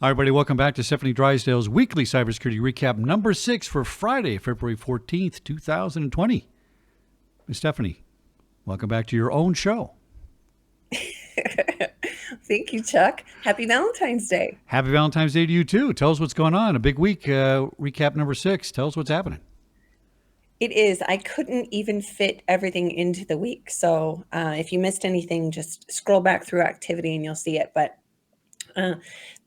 Hi, everybody. Welcome back to Stefanie Drysdale's weekly cybersecurity recap, number 6 for Friday, February 14th, 2020. Ms. Stephanie, welcome back to your own show. Thank you, Chuck. Happy Valentine's Day. Happy Valentine's Day to you, too. Tell us what's going on. A big week, recap number 6. Tell us what's happening. It is. I couldn't even fit everything into the week. So if you missed anything, just scroll back through activity and you'll see it. But uh,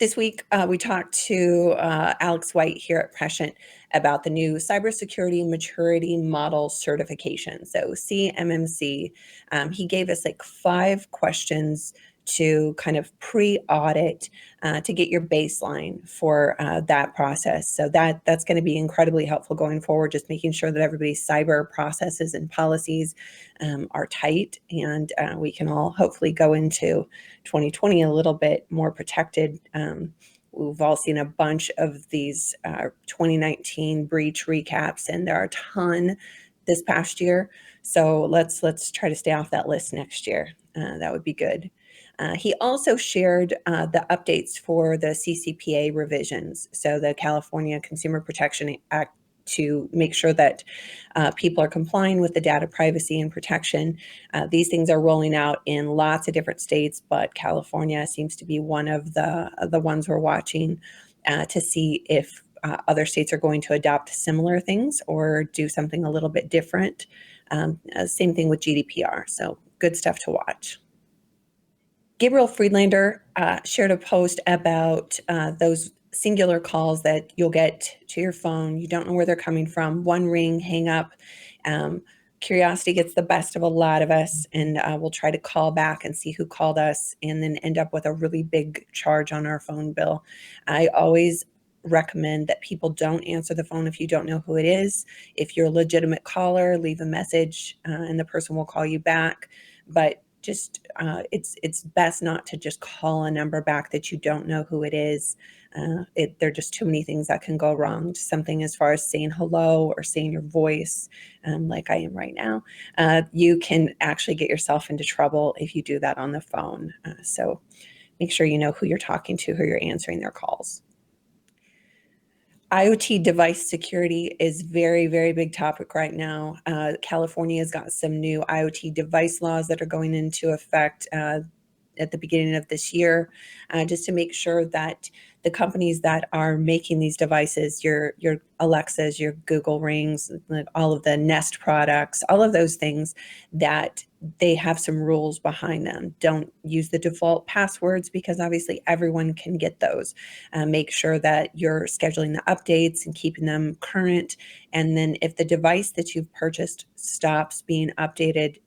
this week, we talked to Alex White here at Prescient about the new Cybersecurity Maturity Model Certification, so CMMC. He gave us like 5 questions to kind of pre-audit to get your baseline for that process. So that's going to be incredibly helpful going forward, just making sure that everybody's cyber processes and policies are tight, and we can all hopefully go into 2020 a little bit more protected. We've all seen a bunch of these 2019 breach recaps, and there are a ton this past year. So let's try to stay off that list next year. That would be good. He also shared the updates for the CCPA revisions, so the California Consumer Protection Act, to make sure that people are complying with the data privacy and protection. These things are rolling out in lots of different states, but California seems to be one of the ones we're watching to see if other states are going to adopt similar things or do something a little bit different. Same thing with GDPR, so good stuff to watch. Gabriel Friedlander shared a post about those singular calls that you'll get to your phone. You don't know where they're coming from. One ring, hang up. Curiosity gets the best of a lot of us, and we'll try to call back and see who called us and then end up with a really big charge on our phone bill. I always recommend that people don't answer the phone if you don't know who it is. If you're a legitimate caller, leave a message and the person will call you back. But just it's best not to just call a number back that you don't know who it is. There are just too many things that can go wrong. Something as far as saying hello or saying your voice, like I am right now, you can actually get yourself into trouble if you do that on the phone. So make sure you know who you're talking to, who you're answering their calls. IoT device security is very, very big topic right now. California's got some new IoT device laws that are going into effect at the beginning of this year, just to make sure that the companies that are making these devices, your Alexas, your Google Rings, all of the Nest products, all of those things, that they have some rules behind them. Don't use the default passwords because obviously everyone can get those. Make sure that you're scheduling the updates and keeping them current. And then if the device that you've purchased stops being updated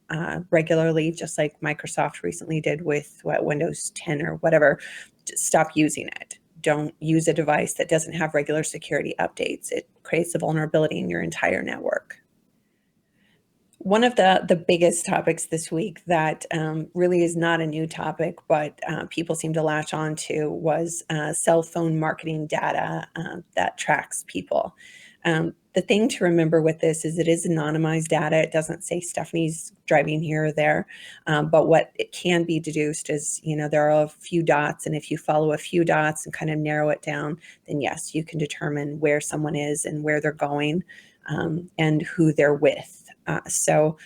regularly, just like Microsoft recently did with Windows 10 or whatever, just stop using it. Don't use a device that doesn't have regular security updates. It creates a vulnerability in your entire network. One of the biggest topics this week that really is not a new topic, but people seem to latch on to, was cell phone marketing data that tracks people. The thing to remember with this is it is anonymized data. It doesn't say Stephanie's driving here or there, but what it can be deduced is, there are a few dots, and if you follow a few dots and kind of narrow it down, then yes, you can determine where someone is and where they're going, and who they're with. So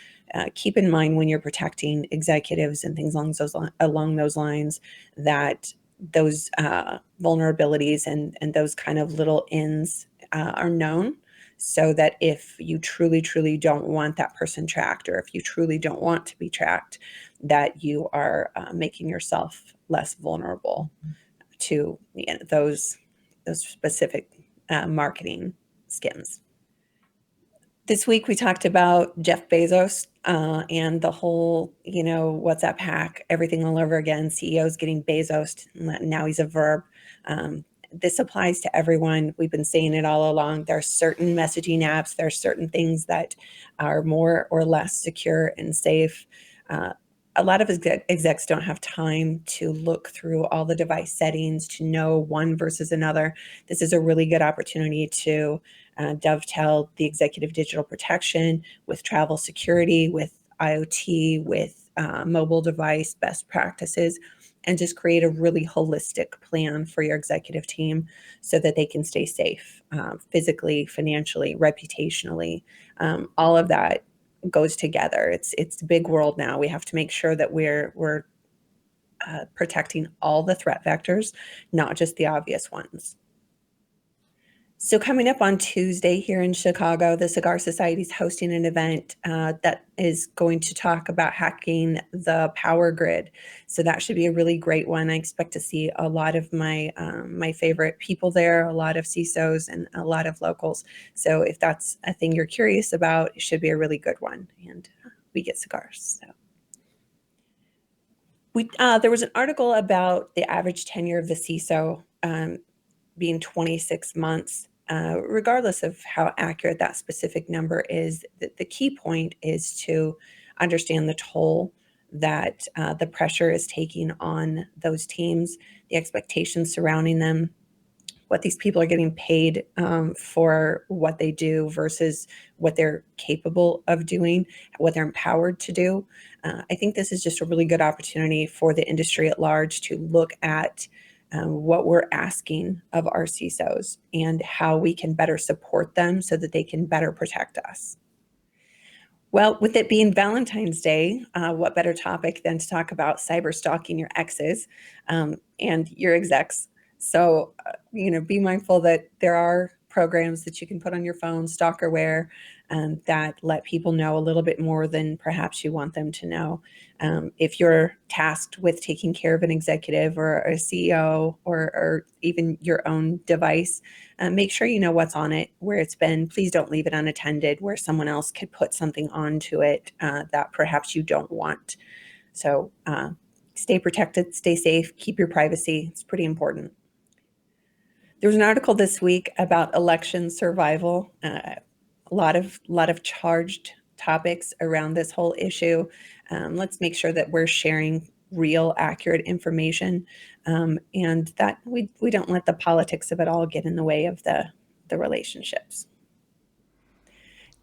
keep in mind when you're protecting executives and things along those lines, that those vulnerabilities and those kind of little ins are known, so that if you truly, truly don't want that person tracked, or if you truly don't want to be tracked, that you are making yourself less vulnerable to those specific marketing schemes. This week we talked about Jeff Bezos and the whole, WhatsApp hack, everything all over again. CEOs getting Bezos, now he's a verb. This applies to everyone. We've been saying it all along. There are certain messaging apps, there are certain things that are more or less secure and safe. A lot of execs don't have time to look through all the device settings to know one versus another. This is a really good opportunity to dovetail the executive digital protection with travel security, with IoT, with mobile device best practices. and just create a really holistic plan for your executive team so that they can stay safe, physically, financially, reputationally. All of that goes together. It's a big world now. We have to make sure that we're protecting all the threat vectors, not just the obvious ones. So coming up on Tuesday here in Chicago, the Cigar Society is hosting an event that is going to talk about hacking the power grid. So that should be a really great one. I expect to see a lot of my favorite people there, a lot of CISOs and a lot of locals. So if that's a thing you're curious about, it should be a really good one. And we get cigars. So. There was an article about the average tenure of the CISO being 26 months. Regardless of how accurate that specific number is, the key point is to understand the toll that the pressure is taking on those teams, the expectations surrounding them, what these people are getting paid for what they do versus what they're capable of doing, what they're empowered to do. I think this is just a really good opportunity for the industry at large to look at what we're asking of our CISOs and how we can better support them so that they can better protect us. Well, with it being Valentine's Day, what better topic than to talk about cyber stalking your exes and your execs? So, be mindful that there are programs that you can put on your phone, stalkerware, that let people know a little bit more than perhaps you want them to know. If you're tasked with taking care of an executive or a CEO or even your device, make sure you know what's on it, where it's been. Please don't leave it unattended where someone else could put something onto it that perhaps you don't want. So stay protected, stay safe, keep your privacy. It's pretty important. There was an article this week about election survival. A lot of charged topics around this whole issue. Let's make sure that we're sharing real, accurate information, and that we don't let the politics of it all get in the way of the relationships.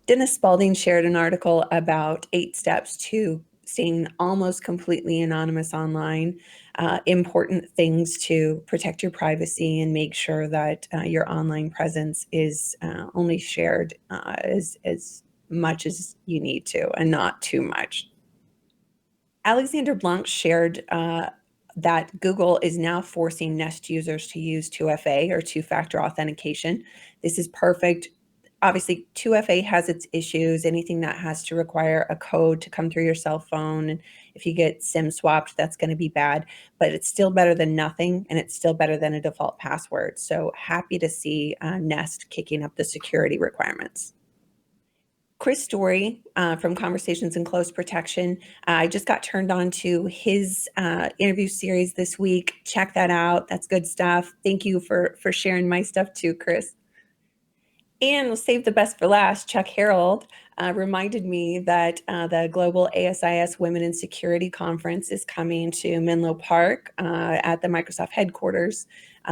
Dennis Spalding shared an article about 8 steps to staying almost completely anonymous online, important things to protect your privacy and make sure that your online presence is only shared as much as you need to and not too much. Alexander Blanc shared that Google is now forcing Nest users to use 2FA or two-factor authentication. This is perfect. Obviously, 2FA has its issues, anything that has to require a code to come through your cell phone. And if you get SIM swapped, that's going to be bad, but it's still better than nothing, and it's still better than a default password. So happy to see Nest kicking up the security requirements. Chris Story from Conversations in Close Protection. I just got turned on to his interview series this week. Check that out. That's good stuff. Thank you for sharing my stuff too, Chris. And we'll save the best for last. Chuck Harold reminded me that the Global ASIS Women in Security Conference is coming to Menlo Park at the Microsoft headquarters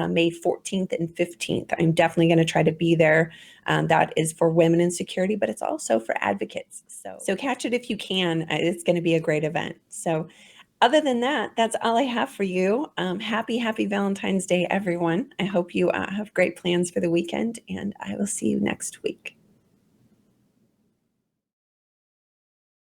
May 14th and 15th. I'm definitely going to try to be there. That is for women in security, but it's also for advocates. So catch it if you can. It's going to be a great event. So other than that, that's all I have for you. Happy Valentine's Day, everyone. I hope you have great plans for the weekend, and I will see you next week.